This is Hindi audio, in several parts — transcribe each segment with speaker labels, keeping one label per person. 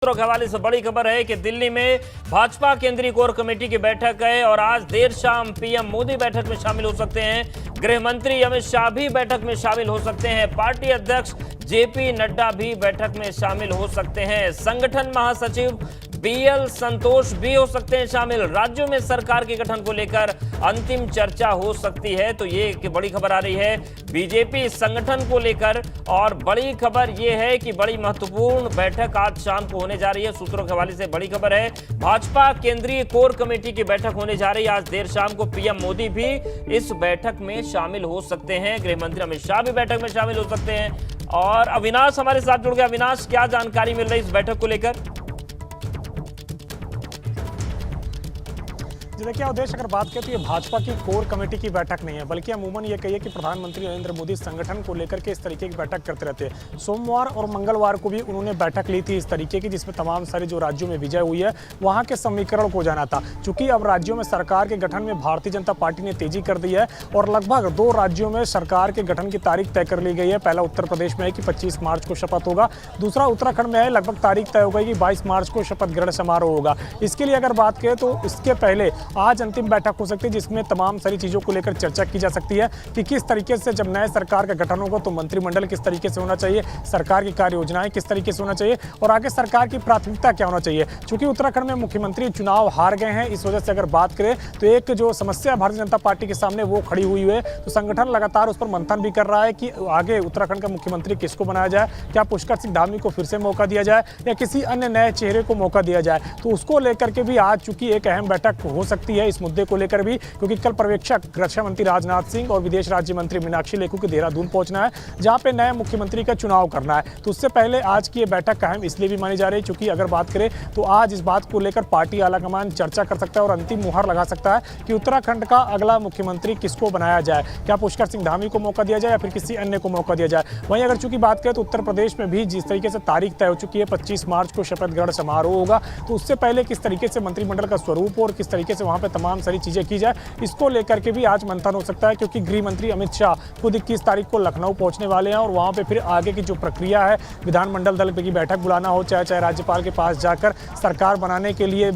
Speaker 1: सूत्रों के हवाले से बड़ी खबर है कि दिल्ली में भाजपा केंद्रीय कोर कमेटी की बैठक है और आज देर शाम पीएम मोदी बैठक में शामिल हो सकते हैं। गृह मंत्री अमित शाह भी बैठक में शामिल हो सकते हैं। पार्टी अध्यक्ष जेपी नड्डा भी बैठक में शामिल हो सकते हैं। संगठन महासचिव बीएल संतोष भी हो सकते हैं शामिल। राज्यों में सरकार के गठन को लेकर अंतिम चर्चा हो सकती है। तो ये एक बड़ी खबर आ रही है बीजेपी संगठन को लेकर, और बड़ी खबर ये है कि बड़ी महत्वपूर्ण बैठक आज शाम को होने जा रही है। सूत्रों के हवाले से बड़ी खबर है भाजपा केंद्रीय कोर कमेटी की बैठक होने जा रही है। आज देर शाम को पीएम मोदी भी इस बैठक में शामिल हो सकते हैं। गृह मंत्री अमित शाह भी बैठक में शामिल हो सकते हैं। और अविनाश हमारे साथ जुड़ गए। अविनाश, क्या जानकारी मिल रही है इस बैठक को लेकर?
Speaker 2: देखिए उद्देश्य अगर बात करें तो ये भाजपा की कोर कमेटी की बैठक नहीं है, बल्कि अमूमन ये कहिए कि प्रधानमंत्री नरेंद्र मोदी संगठन को लेकर के इस तरीके की बैठक करते रहते हैं। सोमवार और मंगलवार को भी उन्होंने बैठक ली थी इस तरीके की, जिसमें तमाम सारे जो राज्यों में विजय हुई है वहां के समीकरण को जाना था। चूंकि अब राज्यों में सरकार के गठन में भारतीय जनता पार्टी ने तेजी कर दी है और लगभग 2 राज्यों में सरकार के गठन की तारीख तय कर ली गई है। पहला उत्तर प्रदेश में है कि 25 मार्च को शपथ होगा, दूसरा उत्तराखंड में है लगभग तारीख तय हो गई कि 22 मार्च को शपथ ग्रहण समारोह होगा। इसके लिए अगर बात करें तो इसके पहले आज अंतिम बैठक हो सकती है, जिसमें तमाम सारी चीजों को लेकर चर्चा की जा सकती है कि किस तरीके से जब नए सरकार का गठन होगा तो मंत्रिमंडल किस तरीके से होना चाहिए, सरकार की कार्य योजनाएं किस तरीके से होना चाहिए और आगे सरकार की प्राथमिकता क्या होना चाहिए। चूंकि उत्तराखंड में मुख्यमंत्री चुनाव हार गए हैं, इस वजह से अगर बात करें तो एक जो समस्या भारतीय जनता पार्टी के सामने वो खड़ी हुई है, तो संगठन लगातार उस पर मंथन भी कर रहा है कि आगे उत्तराखंड का मुख्यमंत्री किसको बनाया जाए। क्या पुष्कर सिंह धामी को फिर से मौका दिया जाए या किसी अन्य नए चेहरे को मौका दिया जाए। तो उसको लेकर के भी आज चूंकि एक अहम बैठक हो सकती है इस मुद्दे को लेकर भी, क्योंकि कल पर्यवेक्षक रक्षा मंत्री राजनाथ सिंह और विदेश राज्य मंत्री मीनाक्षी लेखी को देहरादून पहुंचना है, जहां पे नए मुख्यमंत्री का चुनाव करना है। तो उससे पहले आज की ये बैठक अहम इसलिए भी मानी जा रही है क्योंकि अगर बात करें तो आज इस बात को लेकर पार्टी आलाकमान चर्चा कर सकता है और अंतिम मुहर लगा सकता है कि उत्तराखंड का अगला मुख्यमंत्री किसको बनाया जाए। क्या पुष्कर सिंह धामी को मौका दिया जाए या फिर किसी अन्य को मौका दिया जाए। वहीं अगर चूंकि बात करें तो उत्तर प्रदेश में भी जिस तरीके से तारीख तय हो चुकी है 25 मार्च को शपथ ग्रहण समारोह होगा, तो उससे पहले किस तरीके से मंत्रिमंडल का स्वरूप और किस तरीके से वहां पर तमाम सारी चीजें की जाए, इसको लेकर के भी आज मंथन हो सकता है। क्योंकि गृह मंत्री अमित शाह खुद 21 तारीख को लखनऊ पहुंचने वाले हैं और वहां पे फिर आगे की जो प्रक्रिया है, विधानमंडल दल की बैठक बुलाना हो, चाहे राज्यपाल के पास जाकर सरकार बनाने के लिए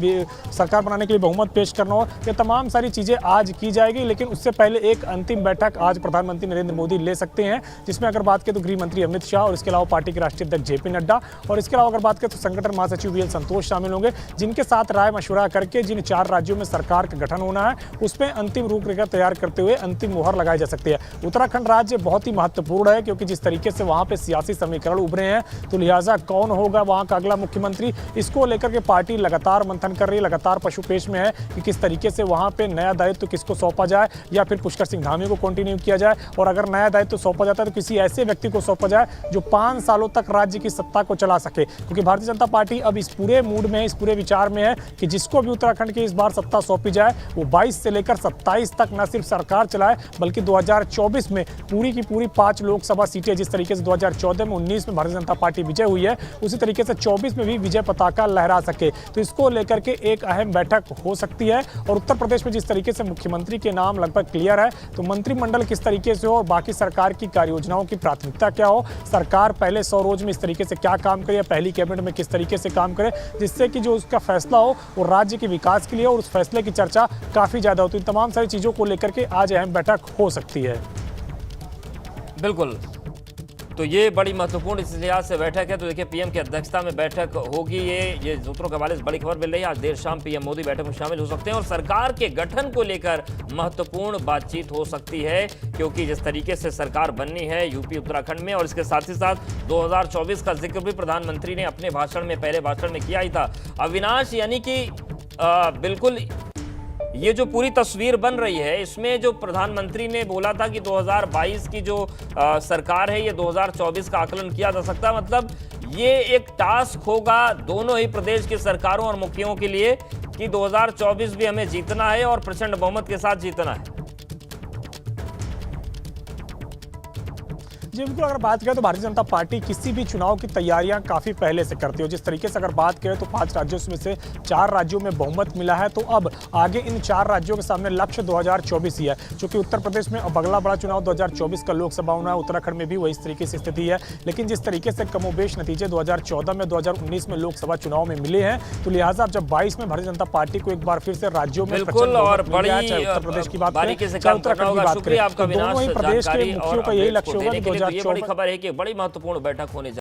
Speaker 2: बहुमत पेश करना हो, ये तमाम सारी चीजें आज की जाएगी। लेकिन उससे पहले एक अंतिम बैठक आज प्रधानमंत्री नरेंद्र मोदी ले सकते हैं, जिसमें अगर बात करें तो गृह मंत्री अमित शाह और इसके अलावा पार्टी के राष्ट्रीय अध्यक्ष जेपी नड्डा और इसके अलावा अगर बात करें तो संगठन महासचिव बीएल संतोष शामिल होंगे, जिनके साथ राय मशवरा करके जिन 4 राज्यों में सरकार का गठन होना है उसमें अंतिम रूपरेखा तैयार करते हुए अंतिम मुहर लगाई जा सकती है। उत्तराखंड राज्य बहुत ही महत्वपूर्ण है क्योंकि जिस तरीके से वहां पे सियासी समीकरण उभरे हैं, तो लिहाजा कौन होगा वहां का अगला मुख्यमंत्री, इसको लेकर के पार्टी लगातार मंथन कर रही है, लगातार पशुपेश में है कि किस तरीके से वहां पे नया दायित्व किसको सौंपा जाए या फिर पुष्कर सिंह धामी को कंटिन्यू किया जाए, और अगर नया दायित्व सौंपा जाता है तो किसी ऐसे व्यक्ति को सौंपा जाए जो 5 सालों तक राज्य की सत्ता को चला सके। क्योंकि भारतीय जनता पार्टी अब इस पूरे मूड में, इस पूरे विचार में है कि जिसको भी उत्तराखंड की इस बार सत्ता सौंपी जाए वो 22 से लेकर 27 तक न सिर्फ सरकार चलाए बल्कि 2024 में पूरी की पूरी 5 लोकसभा सीटें, जिस तरीके से 2014 में 19 में भारतीय जनता पार्टी विजय हुई है, उसी तरीके से 24 में भी विजय पताका लहरा सके। तो इसको लेकर के एक अहम बैठक हो सकती है। और उत्तर प्रदेश में जिस तरीके से मुख्यमंत्री के नाम लगभग क्लियर है, तो मंत्रिमंडल किस तरीके से हो और बाकी सरकार की कार्य योजनाओं की प्राथमिकता क्या हो, सरकार पहले 100 रोज में इस तरीके से क्या काम करे या पहली कैबिनेट में किस तरीके से काम करे, जिससे कि जो उसका फैसला हो वो राज्य के विकास के लिए और उस फैसले की चर्चा काफी ज्यादा होती है। तमाम सारी चीजों को लेकर के आज अहम बैठक हो सकती है।
Speaker 1: बिल्कुल, तो ये बड़ी महत्वपूर्ण इस लिहाज से बैठक है। तो देखिए पीएम की अध्यक्षता में बैठक होगी। ये सूत्रों के हवाले से बड़ी खबर मिल रही है। आज देर शाम पीएम मोदी बैठक में शामिल हो सकते हैं और सरकार के गठन को लेकर महत्वपूर्ण बातचीत हो सकती है, क्योंकि जिस तरीके से सरकार बननी है यूपी उत्तराखंड में, और इसके साथ ही साथ 2024 का जिक्र भी प्रधानमंत्री ने अपने पहले भाषण में किया ही था। अविनाश, यानी कि बिल्कुल ये जो पूरी तस्वीर बन रही है, इसमें जो प्रधानमंत्री ने बोला था कि 2022 की जो सरकार है ये 2024 का आकलन किया जा सकता है, मतलब ये एक टास्क होगा दोनों ही प्रदेश की सरकारों और मुखियों के लिए कि 2024 भी हमें जीतना है और प्रचंड बहुमत के साथ जीतना है।
Speaker 2: जी बिल्कुल, अगर बात करें तो भारतीय जनता पार्टी किसी भी चुनाव की तैयारियां काफी पहले से करती है। जिस तरीके से अगर बात करें तो 5 राज्यों में से 4 राज्यों में बहुमत मिला है, तो अब आगे इन 4 राज्यों के सामने लक्ष्य 2024 ही है। चूंकि उत्तर प्रदेश में अब अगला बड़ा चुनाव 2024 का लोकसभा होना है, उत्तराखंड में भी वही तरीके से स्थिति है। लेकिन जिस तरीके से कमोबेश नतीजे 2014 में 2019 में लोकसभा चुनाव में मिले हैं, तो लिहाजा अब जब 22 में भारतीय जनता पार्टी को एक बार फिर से राज्यों में
Speaker 1: बिल्कुल और बड़ी
Speaker 2: चाहे उत्तर प्रदेश की बात
Speaker 1: बारीकी से
Speaker 2: करें, चाहे
Speaker 1: काम करना
Speaker 2: उत्तराखंड की
Speaker 1: होगा।
Speaker 2: बात
Speaker 1: शुक्रिया
Speaker 2: करें,
Speaker 1: आपका
Speaker 2: तो दोनों ही
Speaker 1: विनाश
Speaker 2: प्रदेश के
Speaker 1: जानकारी
Speaker 2: मुखियों
Speaker 1: और
Speaker 2: का यही
Speaker 1: अपडेट्स को
Speaker 2: लक्ष्य होगा
Speaker 1: देने
Speaker 2: कि
Speaker 1: के लिए। तो ये बड़ी
Speaker 2: 2024
Speaker 1: खबर है कि एक बड़ी महत्वपूर्ण बैठक होने जा